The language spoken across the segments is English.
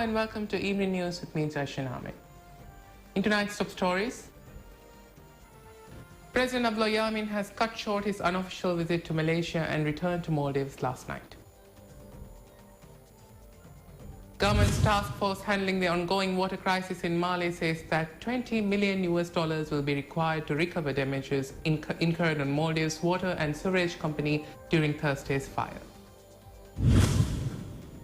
and welcome to Evening News with me, Ahmed. In tonight's top stories, President Abdullah Yameen has cut short his unofficial visit to Malaysia and returned to Maldives last night. Government's task force handling the ongoing water crisis in Mali says that $20 million will be required to recover damages incurred on Maldives Water and Sewerage Company during Thursday's fire.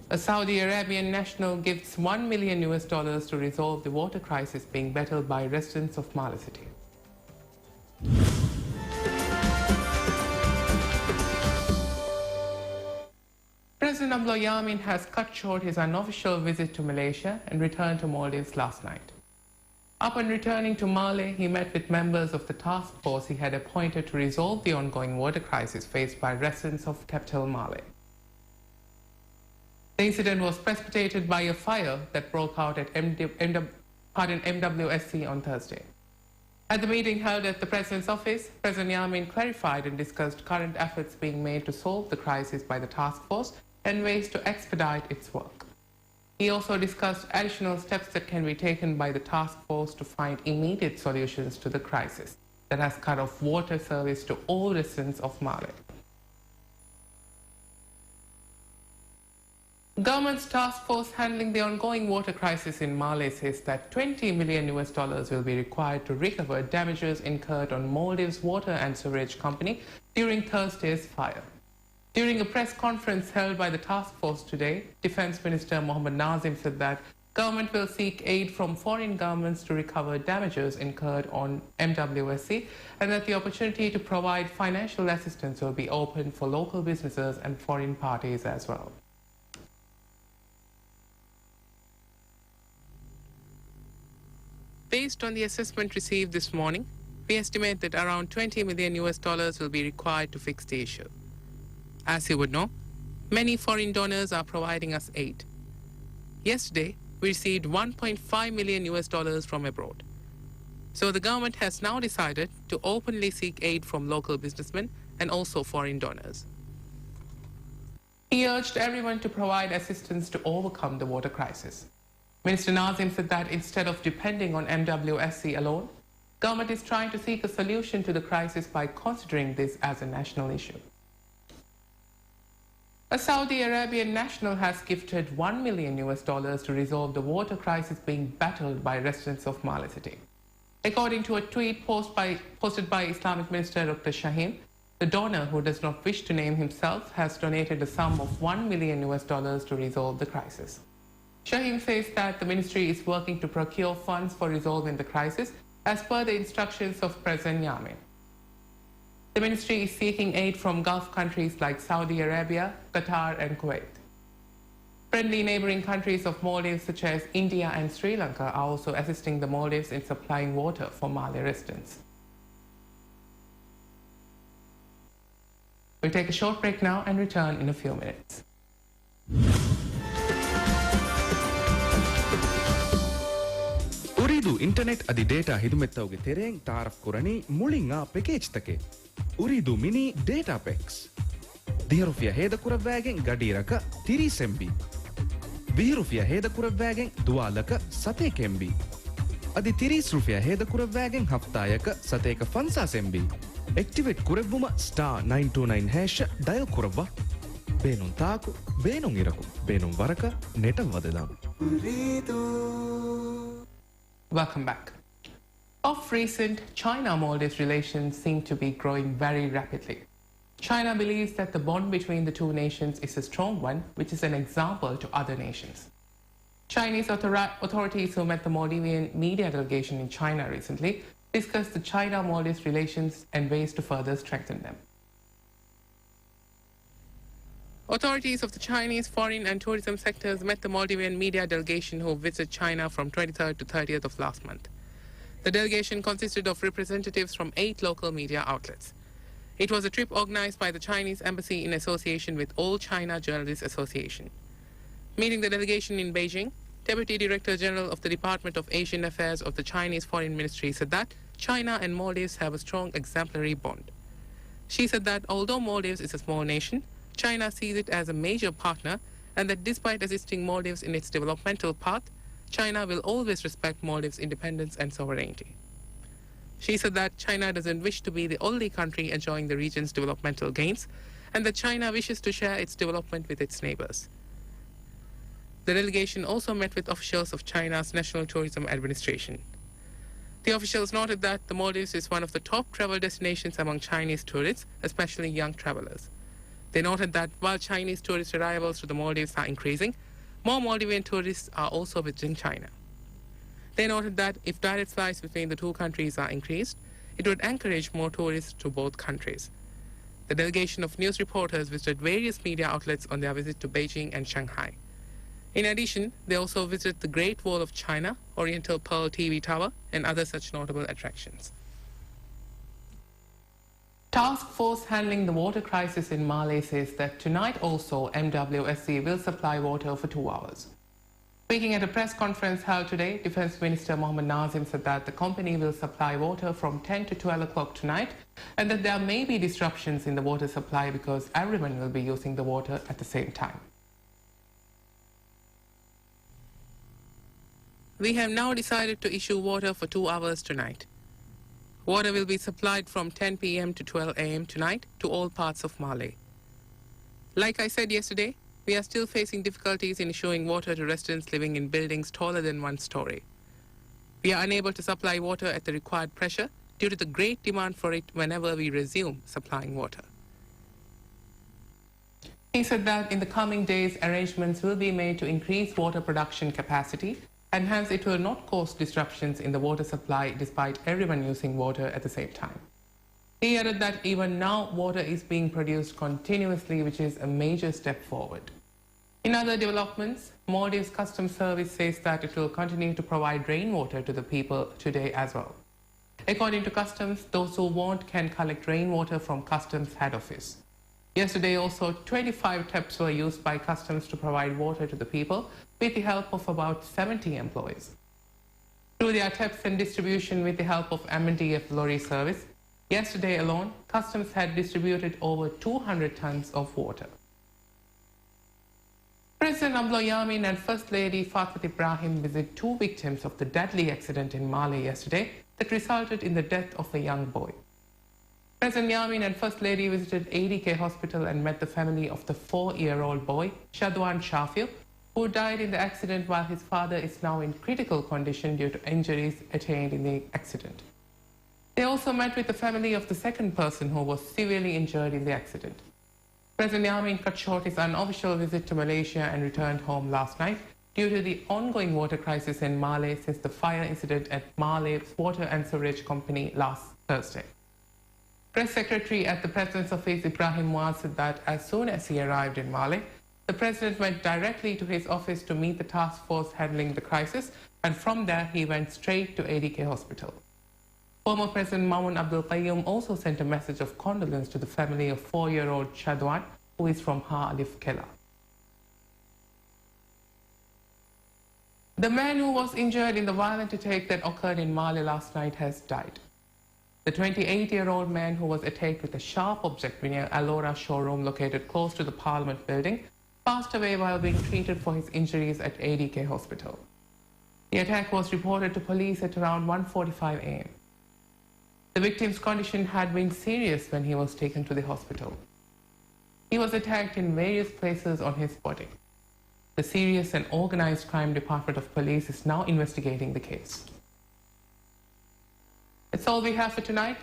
A Saudi Arabian national gives $1 million to resolve the water crisis being battled by residents of Mali City. President Abdullah Yameen has cut short his unofficial visit to Malaysia and returned to Maldives last night. Upon returning to Mali, he met with members of the task force he had appointed to resolve the ongoing water crisis faced by residents of capital Mali. The incident was precipitated by a fire that broke out at MWSC on Thursday. At the meeting held at the President's office, President Yameen clarified and discussed current efforts being made to solve the crisis by the task force and ways to expedite its work. He also discussed additional steps that can be taken by the task force to find immediate solutions to the crisis that has cut off water service to all residents of Mali. Government's task force handling the ongoing water crisis in Mali says that $20 million will be required to recover damages incurred on Maldives Water and Sewerage Company during Thursday's fire. During a press conference held by the task force today, Defence Minister Mohammed Nazim said that government will seek aid from foreign governments to recover damages incurred on MWSC and that the opportunity to provide financial assistance will be open for local businesses and foreign parties as well. Based on the assessment received this morning, we estimate that around $20 million will be required to fix the issue. As you would know, many foreign donors are providing us aid. Yesterday, we received $1.5 million from abroad. So the government has now decided to openly seek aid from local businessmen and also foreign donors. He urged everyone to provide assistance to overcome the water crisis. Minister Nazim said that instead of depending on MWSC alone, government is trying to seek a solution to the crisis by considering this as a national issue. A Saudi Arabian national has gifted $1 million to resolve the water crisis being battled by residents of Mali City. According to a tweet posted by Islamic Minister Dr. Shaheen, the donor, who does not wish to name himself, has donated a sum of $1 million to resolve the crisis. Shaheen says that the ministry is working to procure funds for resolving the crisis as per the instructions of President Yameen. The ministry is seeking aid from Gulf countries like Saudi Arabia, Qatar and Kuwait. Friendly neighboring countries of Maldives such as India and Sri Lanka are also assisting the Maldives in supplying water for Mali residents. We'll take a short break now and return in a few minutes. Uridu internet adi data hidumettawge tereng taaraf kurani mulinga package take. Uridu mini data packs. Dihirufia heda kuravvagen gadiraka 30 MB. Vihirufia heda kuravvagen dualaka 7 MB. Adi 30 rufia heda kuravvagen haftayaka 7 MB. Activate kurevvuma *929 hash dial kuravva. Benun taaku, benun iraku, benun varaka neta vadedam. Welcome back. Of recent, China-Maldives relations seem to be growing very rapidly. China believes that the bond between the two nations is a strong one, which is an example to other nations. Chinese authorities who met the Maldivian media delegation in China recently discussed the China-Maldives relations and ways to further strengthen them. Authorities of the Chinese foreign and tourism sectors met the Maldivian media delegation who visited China from 23rd to 30th of last month. The delegation consisted of representatives from 8 local media outlets. It was a trip organized by the Chinese Embassy in association with All China Journalists Association. Meeting the delegation in Beijing, Deputy Director General of the Department of Asian Affairs of the Chinese Foreign Ministry said that China and Maldives have a strong exemplary bond. She said that although Maldives is a small nation, China sees it as a major partner and that despite assisting Maldives in its developmental path, China will always respect Maldives' independence and sovereignty. She said that China doesn't wish to be the only country enjoying the region's developmental gains, and that China wishes to share its development with its neighbors. The delegation also met with officials of China's National Tourism Administration. The officials noted that the Maldives is one of the top travel destinations among Chinese tourists, especially young travelers. They noted that while Chinese tourist arrivals to the Maldives are increasing, more Maldivian tourists are also visiting China. They noted that if direct flights between the two countries are increased, it would encourage more tourists to both countries. The delegation of news reporters visited various media outlets on their visit to Beijing and Shanghai. In addition, they also visited the Great Wall of China, Oriental Pearl TV Tower, and other such notable attractions. Task force handling the water crisis in Mali says that tonight also MWSC will supply water for 2 hours. Speaking at a press conference held today, Defence Minister Mohammed Nazim said that the company will supply water from 10 to 12 o'clock tonight and that there may be disruptions in the water supply because everyone will be using the water at the same time. We have now decided to issue water for 2 hours tonight. Water will be supplied from 10 p.m. to 12 a.m. tonight to all parts of Mali. Like I said yesterday, we are still facing difficulties in issuing water to residents living in buildings taller than 1 story. We are unable to supply water at the required pressure due to the great demand for it whenever we resume supplying water. He said that in the coming days, arrangements will be made to increase water production capacity, and hence it will not cause disruptions in the water supply despite everyone using water at the same time. He added that even now water is being produced continuously, which is a major step forward. In other developments, Maldives Customs Service says that it will continue to provide rainwater to the people today as well. According to Customs, those who want can collect rainwater from Customs head office. Yesterday also, 25 taps were used by Customs to provide water to the people with the help of about 70 employees. Through their taps and distribution with the help of MNDF lorry service, yesterday alone, Customs had distributed over 200 tons of water. President Abdullah Yameen and First Lady Fatma Ibrahim visited 2 victims of the deadly accident in Mali yesterday that resulted in the death of a young boy. President Yameen and First Lady visited ADK Hospital and met the family of the 4-year-old boy, Shadwan Shafil, who died in the accident while his father is now in critical condition due to injuries attained in the accident. They also met with the family of the second person who was severely injured in the accident. President Yameen cut short his unofficial visit to Malaysia and returned home last night due to the ongoing water crisis in Mali since the fire incident at Mali's Water and Sewerage Company last Thursday. Press Secretary at the President's Office, Ibrahim Muaz, said that as soon as he arrived in Mali, the President went directly to his office to meet the task force handling the crisis, and from there he went straight to ADK Hospital. Former President Maumoon Abdul Qayyum also sent a message of condolence to the family of 4-year-old Shadwan, who is from Ha Alif Kela. The man who was injured in the violent attack that occurred in Mali last night has died. The 28-year-old man who was attacked with a sharp object near Alora showroom located close to the Parliament building passed away while being treated for his injuries at ADK Hospital. The attack was reported to police at around 1:45 a.m. The victim's condition had been serious when he was taken to the hospital. He was attacked in various places on his body. The Serious and Organized Crime Department of Police is now investigating the case. That's all we have for tonight.